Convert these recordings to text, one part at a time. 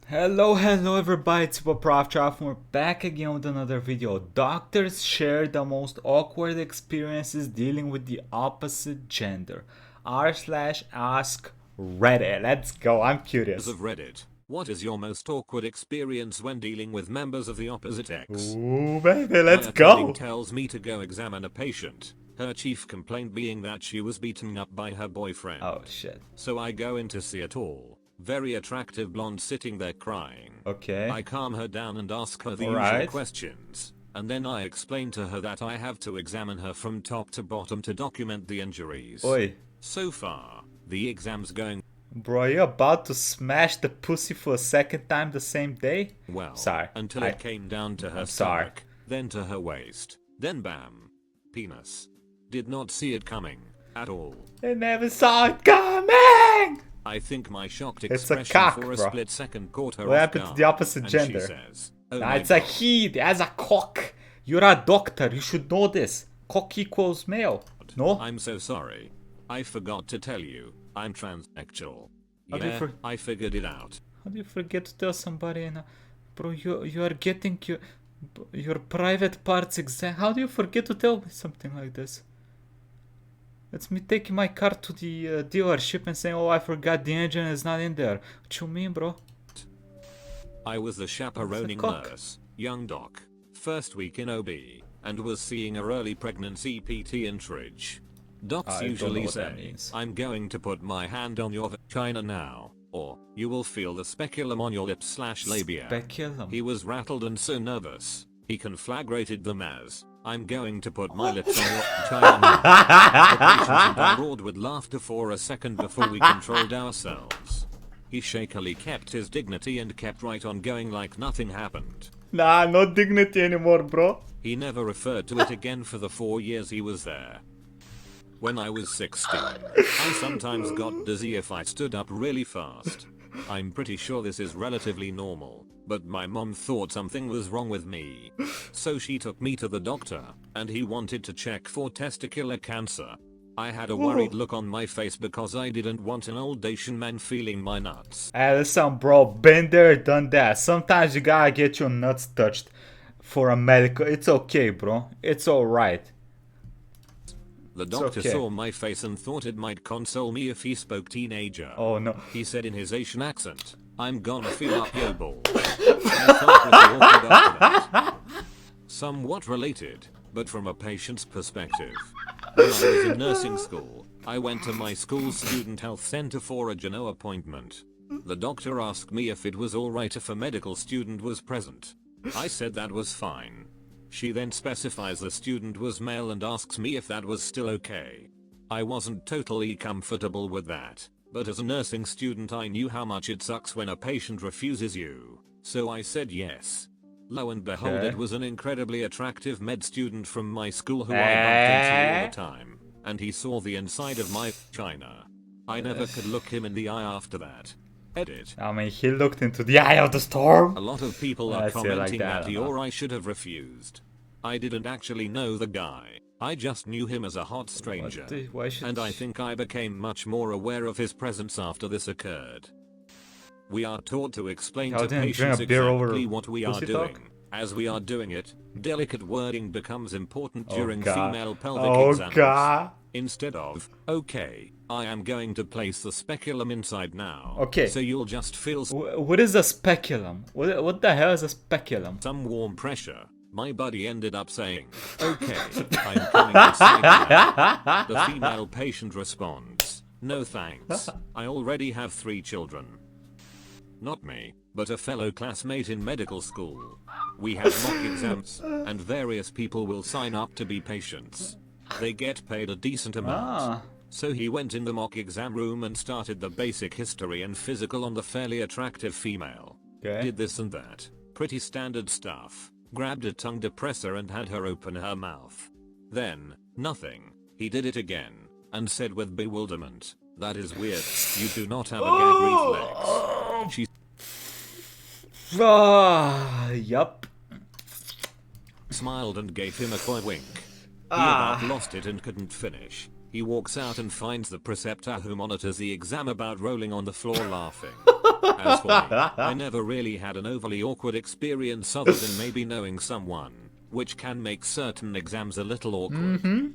Hello everybody, it's Proftrof. We're back again with another video. Doctors share the most awkward experiences dealing with the opposite gender. r/AskReddit. Let's go, I'm curious. Of Reddit, what is your most awkward experience when dealing with members of the opposite sex? Ooh baby, let's My go. attending tells me to go examine a patient, her chief complaint being that she was beaten up by her boyfriend. Oh shit. So I go in to see a tall, very attractive blonde sitting there crying. Okay. I calm her down and ask her the Alright. usual questions, and then I explain to her that I have to examine her from top to bottom to document the injuries. Oi. So far, the exam's going Bro, you about to smash the pussy for a second time the same day? well. Sorry. Until it came down to her sorry. stomach, then to her waist, then bam. Penis. Did not see it coming at all. I never saw it coming! I think my shocked It's a expression cock, for a bro. split second caught her What off happened to guard, the opposite and gender? She says, oh Nah, my it's a God. he, as a cock. You're a doctor, you should know this. Cock equals male. No? I'm so sorry. I forgot to tell you, I'm transsexual. How do you Yeah, I figured it out. How do you forget to tell somebody? Bro, you are getting your private parts exam. How do you forget to tell me something like this? It's me taking my car to the dealership and saying, oh, I forgot the engine is not in there. What you mean, bro? I was the chaperoning nurse, young doc, first week in OB, and was seeing a early pregnancy PT in Tridge. Docs usually say, I'm going to put my hand on your vagina now, or you will feel the speculum on your lips/labia. Speculum. He was rattled and so nervous, he conflagrated them as, I'm going to put my lips on your vagina now. The patient and I roared with laughter for a second before we controlled ourselves. He shakily kept his dignity and kept right on going like nothing happened. Nah, no dignity anymore, bro. He never referred to it again for the 4 years he was there. When I was 16, I sometimes got dizzy if I stood up really fast. I'm pretty sure this is relatively normal, but my mom thought something was wrong with me. So she took me to the doctor, and he wanted to check for testicular cancer. I had a worried look on my face because I didn't want an old Asian man feeling my nuts. Hey, listen, bro, been there, done that. Sometimes you gotta get your nuts touched for a medical. It's okay, bro. It's alright. The doctor saw my face and thought it might console me if he spoke teenager. Oh no. He said in his Asian accent, I'm gonna fill up your balls. I felt pretty awkward after that. Somewhat related, but from a patient's perspective. When I was in nursing school, I went to my school's student health center for a Geno appointment. The doctor asked me if it was alright if a medical student was present. I said that was fine. She then specifies the student was male and asks me if that was still okay. I wasn't totally comfortable with that, but as a nursing student I knew how much it sucks when a patient refuses you, so I said yes. Lo and behold, it was an incredibly attractive med student from my school who I bumped into all the time, and he saw the inside of my vagina. I never could look him in the eye after that. Edit. I mean, he looked into the eye of the storm. A lot of people are commenting that he or I should have refused. I didn't actually know the guy. I just knew him as a hot stranger. And I think I became much more aware of his presence after this occurred. We are taught to explain to patients exactly what we are doing. As we are doing it, delicate wording becomes important during female pelvic exams. Instead of, okay, I am going to place the speculum inside now. Okay. So you'll just feel what is a speculum? What the hell is a speculum? some warm pressure. My buddy ended up saying, okay, I'm coming inside now. The female patient responds, no thanks, I already have 3 children. Not me, but a fellow classmate in medical school. We have mock exams, and various people will sign up to be patients. They get paid a decent amount. So he went in the mock exam room and started the basic history and physical on the fairly attractive female. Did this and that. Pretty standard stuff. Grabbed a tongue depressor and had her open her mouth. Then, nothing. He did it again, and said with bewilderment, that is weird, you do not have a gag reflex. She Yup. smiled and gave him a coy wink. He about lost it and couldn't finish. He walks out and finds the preceptor who monitors the exam about rolling on the floor laughing. As for me, I never really had an overly awkward experience other than maybe knowing someone, which can make certain exams a little awkward.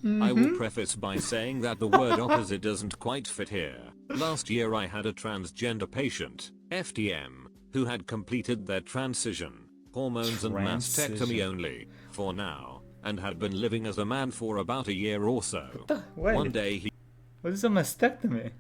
I will preface by saying that the word opposite doesn't quite fit here. Last year I had a transgender patient, FTM, who had completed their transition, hormones and mastectomy only, for now, and had been living as a man for about a year or so. Wait. One day he... What is a mastectomy?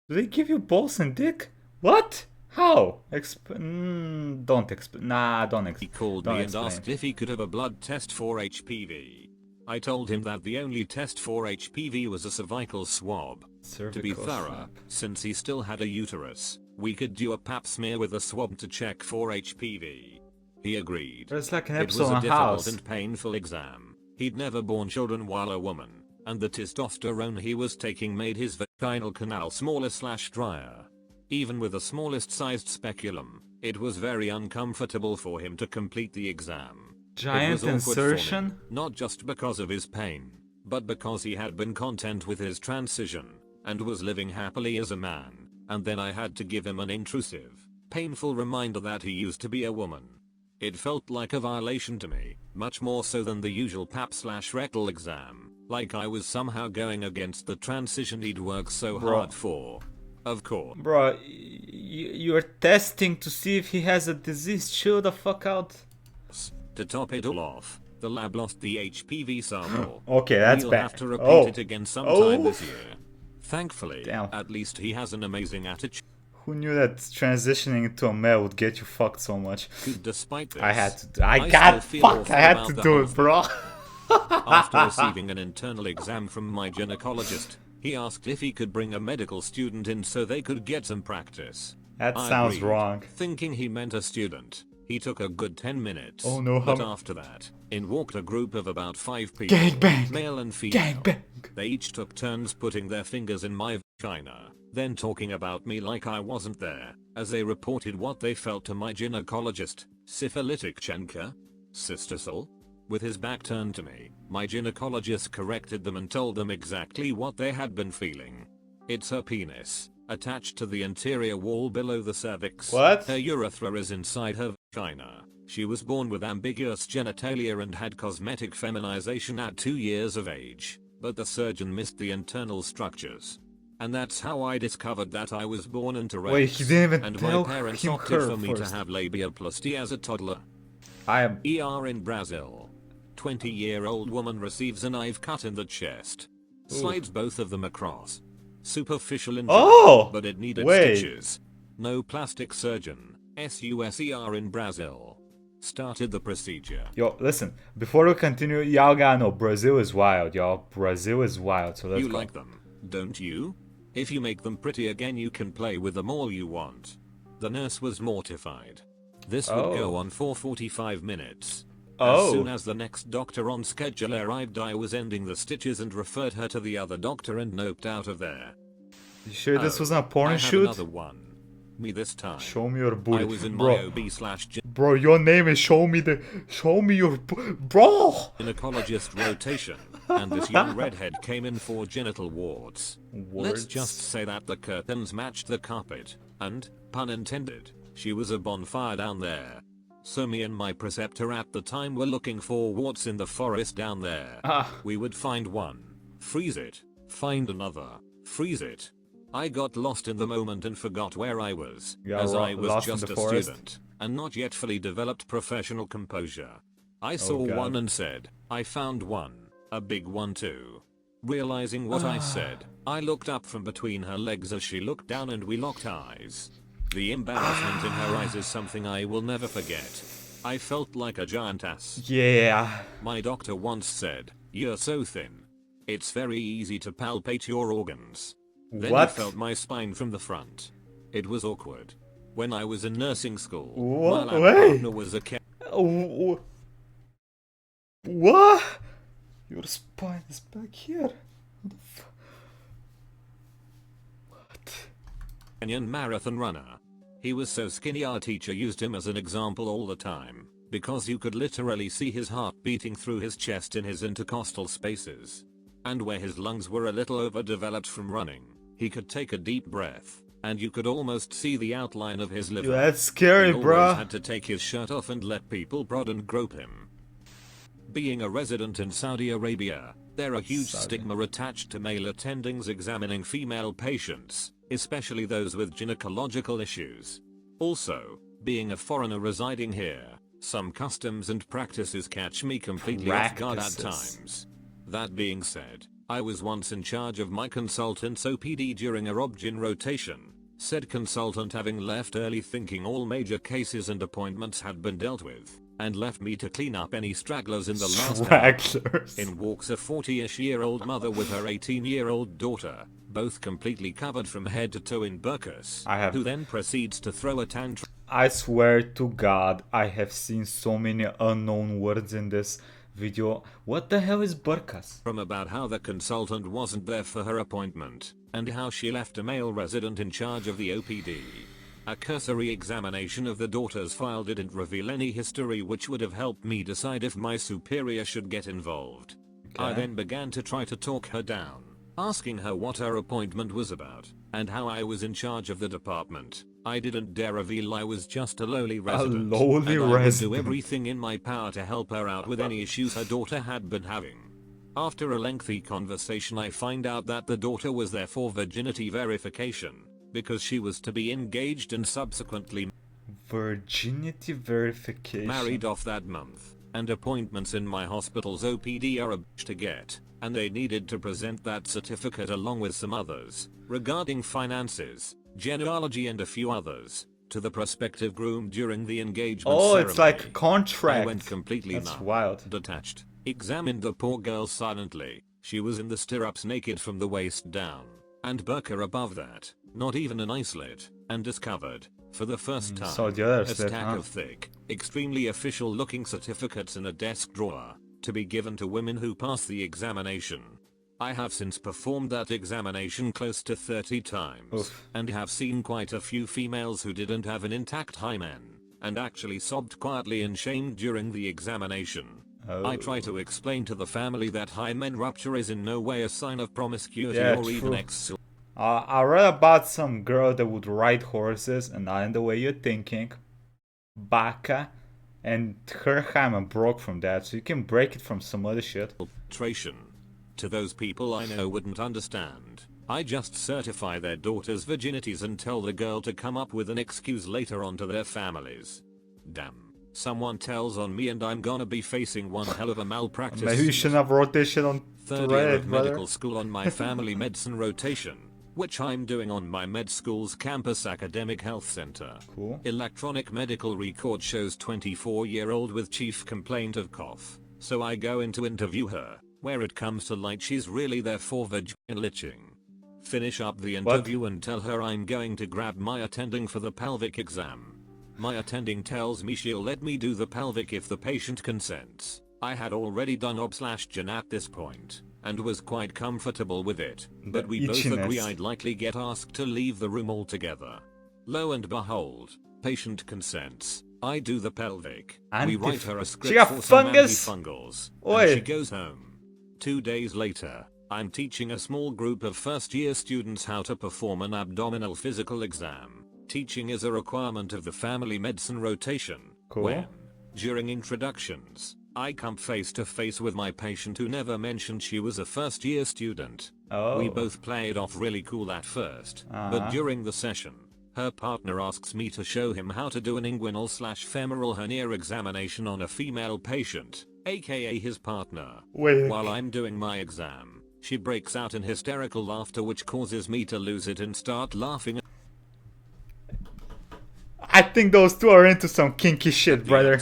Do they give you balls and dick? What? How? Don't explain. Nah, don't explain. He called me and asked if he could have a blood test for HPV. I told him that the only test for HPV was a cervical swab. To be thorough, since he still had a uterus, we could do a pap smear with a swab to check for HPV. He agreed. It's like an It was episode a on difficult House. and painful exam. He'd never borne children while a woman, and the testosterone he was taking made his vaginal canal smaller/drier. Even with the smallest sized speculum, it was very uncomfortable for him to complete the exam. Giant it was awkward for insertion? me, not just because of his pain, but because he had been content with his transition, and was living happily as a man, and then I had to give him an intrusive, painful reminder that he used to be a woman. It felt like a violation to me, much more so than the usual pap/rectal exam, like I was somehow going against the transition he'd worked so hard for. Of course. Bro, you're testing to see if he has a disease. Chill the fuck out. To top it all off, the lab lost the HPV sample. Okay, that's we'll bad. have to repeat it again sometime this year. Thankfully, Damn. at least he has an amazing attitude. Who knew that transitioning into a male would get you fucked so much? Despite this, I had to. I had to do it, bro. After receiving an internal exam from my gynecologist, he asked if he could bring a medical student in so they could get some practice. That I sounds agreed, wrong. thinking he meant a student. He took a good 10 minutes. Oh no, but after that, in walked a group of about 5 people, Gangbang! male and female. Gangbang! They each took turns putting their fingers in my vagina, then talking about me like I wasn't there, as they reported what they felt to my gynecologist, syphilitic Chenka? Cystisol? With his back turned to me, my gynecologist corrected them and told them exactly what they had been feeling. It's her penis, attached to the anterior wall below the cervix. What? Her urethra is inside her vagina. She was born with ambiguous genitalia and had cosmetic feminization at 2 years of age, but the surgeon missed the internal structures. And that's how I discovered that I was born into race. Wait, he didn't even and tell my parents him opted her for me first. to have labiaplasty as a toddler. I am. ER in Brazil. 20-year-old woman receives a knife cut in the chest. Slides both of them across. Superficial injury, but it needed stitches. No plastic surgeon, SUSER in Brazil, started the procedure. Yo, listen, before we continue, y'all gotta know, Brazil is wild, y'all. Brazil is wild, so let's go. You like them, don't you? If you make them pretty again you can play with them all you want. The nurse was mortified. This would go on for 45 minutes. As soon as the next doctor on schedule arrived I was ending the stitches and referred her to the other doctor and noped out of there. You sure this wasn't a porn I shoot? Had another one. Me this time. Show me your booty. I was in bro. my OB/G. Bro, your name is show me your bro. Gynecologist rotation, and this young redhead came in for genital warts. Let's just say that the curtains matched the carpet, and, pun intended, she was a bonfire down there. So me and my preceptor at the time were looking for warts in the forest down there. We would find one, freeze it, find another, freeze it. I got lost in the moment and forgot where I was, as I was just a student, and not yet fully developed professional composure. I saw one and said, I found one, a big one too. Realizing what I said, I looked up from between her legs as she looked down and we locked eyes. The embarrassment in her eyes is something I will never forget. I felt like a giant ass. Yeah. My doctor once said, you're so thin. It's very easy to palpate your organs. Then I felt my spine from the front. It was awkward. When I was in nursing school, my lab partner was a What? Your spine is back here. What? Kenyan marathon runner. He was so skinny our teacher used him as an example all the time, because you could literally see his heart beating through his chest in his intercostal spaces. And where his lungs were a little overdeveloped from running, he could take a deep breath, and you could almost see the outline of his liver. That's scary, He always bro. had to take his shirt off and let people prod and grope him. Being a resident in Saudi Arabia, there are huge stigma attached to male attendings examining female patients, especially those with gynecological issues. Also, being a foreigner residing here, some customs and practices catch me completely off guard at times. That being said, I was once in charge of my consultant's OPD during a obgyn rotation, said consultant having left early thinking all major cases and appointments had been dealt with, and left me to clean up any stragglers in the last hour. In walks a 40-ish-year-old mother with her 18-year-old daughter, both completely covered from head to toe in burqas, who then proceeds to throw a tantrum. I swear to God, I have seen so many unknown words in this video. What the hell is burqas? From about how the consultant wasn't there for her appointment, and how she left a male resident in charge of the OPD. A cursory examination of the daughter's file didn't reveal any history which would have helped me decide if my superior should get involved. Okay. I then began to try to talk her down, asking her what her appointment was about, and how I was in charge of the department. I didn't dare reveal I was just a lowly resident, I would do everything in my power to help her out with any issues her daughter had been having. After a lengthy conversation I find out that the daughter was there for virginity verification, because she was to be engaged and subsequently virginity verification married off that month, and appointments in my hospital's OPD are a bitch to get, and they needed to present that certificate along with some others, regarding finances, genealogy and a few others, to the prospective groom during the engagement ceremony. It's like a contract. I went completely That's wild. Detached, examined the poor girl silently. She was in the stirrups naked from the waist down, and burqa above that, not even an islet, and discovered, for the first time, a stack of thick, extremely official looking certificates in a desk drawer, to be given to women who pass the examination. I have since performed that examination close to 30 times, and have seen quite a few females who didn't have an intact hymen, and actually sobbed quietly in shame during the examination. I try to explain to the family that hymen rupture is in no way a sign of promiscuity or even I read about some girl that would ride horses, and not in the way you're thinking, baka, and her hymen broke from that, so you can break it from some other shit. To those people I know wouldn't understand, I just certify their daughters' virginities and tell the girl to come up with an excuse later on to their families. Damn, someone tells on me and I'm gonna be facing one hell of a malpractice. Maybe you shouldn't have wrote this shit on third year of medical school on my family medicine rotation, which I'm doing on my med school's campus academic health center. Cool. Electronic medical record shows 24-year-old with chief complaint of cough, so I go in to interview her. Where it comes to light she's really there for vaginal itching. Finish up the interview and tell her I'm going to grab my attending for the pelvic exam. My attending tells me she'll let me do the pelvic if the patient consents. I had already done ob/gyn at this point, and was quite comfortable with it, but we both agree I'd likely get asked to leave the room altogether. Lo and behold, patient consents. I do the pelvic. We write her a script for some antifungals, and she goes home. 2 days later, I'm teaching a small group of first-year students how to perform an abdominal physical exam. Teaching is a requirement of the family medicine rotation. Cool. When, during introductions, I come face to face with my patient who never mentioned she was a first-year student. We both play it off really cool at first, but during the session, her partner asks me to show him how to do an inguinal/femoral hernia examination on a female patient, aka his partner. While I'm doing my exam, she breaks out in hysterical laughter which causes me to lose it and start laughing. I think those two are into some kinky shit, brother.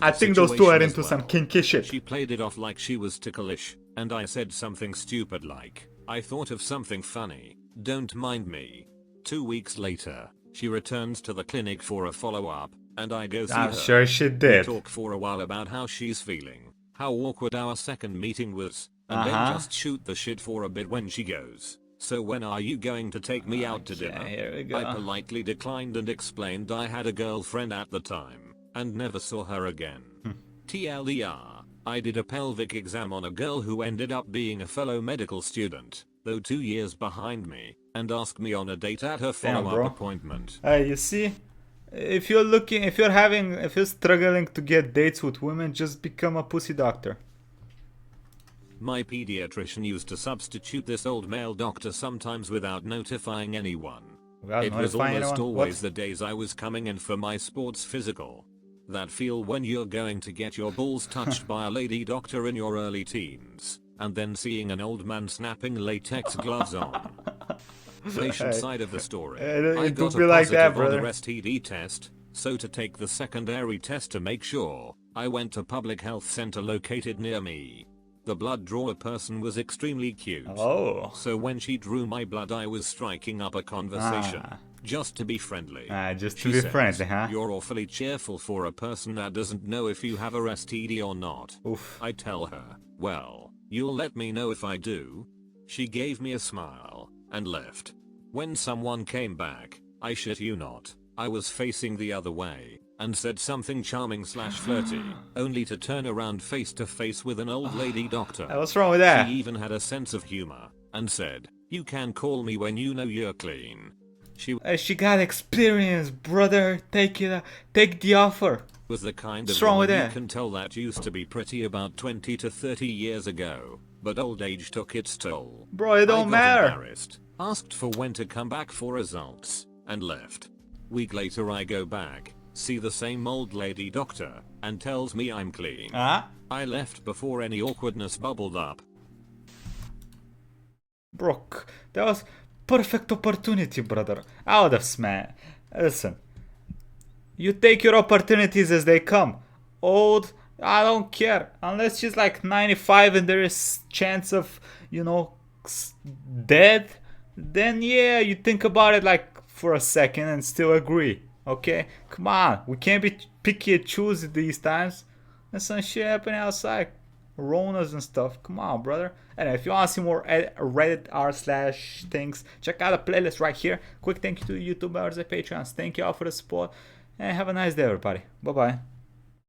I think those two are into some kinky shit. She played it off like she was ticklish, and I said something stupid like, I thought of something funny, don't mind me. 2 weeks later, she returns to the clinic for a follow-up, and I go see her. I'm sure she did. We talk for a while about how she's feeling, how awkward our second meeting was, and then just shoot the shit for a bit when she goes, so when are you going to take me out to dinner? Here we go. I politely declined and explained I had a girlfriend at the time, and never saw her again. TLDR, I did a pelvic exam on a girl who ended up being a fellow medical student, though 2 years behind me. and ask me on a date at her Damn, follow-up bro. appointment. You see, if you're struggling to get dates with women, just become a pussy doctor. My pediatrician used to substitute this old male doctor sometimes without notifying anyone. Without It was notifying almost anyone? always What? the days I was coming in for my sports physical. That feel when you're going to get your balls touched by a lady doctor in your early teens, and then seeing an old man snapping latex gloves on. Patient side of the story. I It got would a be like that, positive on the brother. STD test, so to take the secondary test to make sure, I went to public health center located near me. The blood drawer person was extremely cute. Oh. So when she drew my blood I was striking up a conversation. Ah. Just to be friendly. Just to She be says, friendly, huh? You're awfully cheerful for a person that doesn't know if you have a STD or not. Oof. I tell her, well, you'll let me know if I do. She gave me a smile, and left. When someone came back, I shit you not, I was facing the other way, and said something charming / flirty, only to turn around face to face with an old lady doctor. What's wrong with that? She even had a sense of humor, and said, you can call me when you know you're clean. She got experience, brother. Take the offer. Was the kind What's of wrong with woman you that? can tell that used to be pretty about 20 to 30 years ago, but old age took its toll. Bro, it don't I got matter. embarrassed, asked for when to come back for results, and left. Week later I go back, see the same old lady doctor, and tells me I'm clean. I left before any awkwardness bubbled up. Bro, that was perfect opportunity, brother. I would have smashed. Listen, you take your opportunities as they come. Old, I don't care. Unless she's like 95 and there is chance of, dead, then yeah, you think about it like for a second and still agree. Okay? Come on, we can't be picky and choosy these times. There's some shit happening outside. Ronas and stuff. Come on, brother. And if you want to see more Reddit r/things, check out the playlist right here. Quick thank you to the YouTubers and Patreons. Thank you all for the support. And have a nice day, everybody. Bye-bye.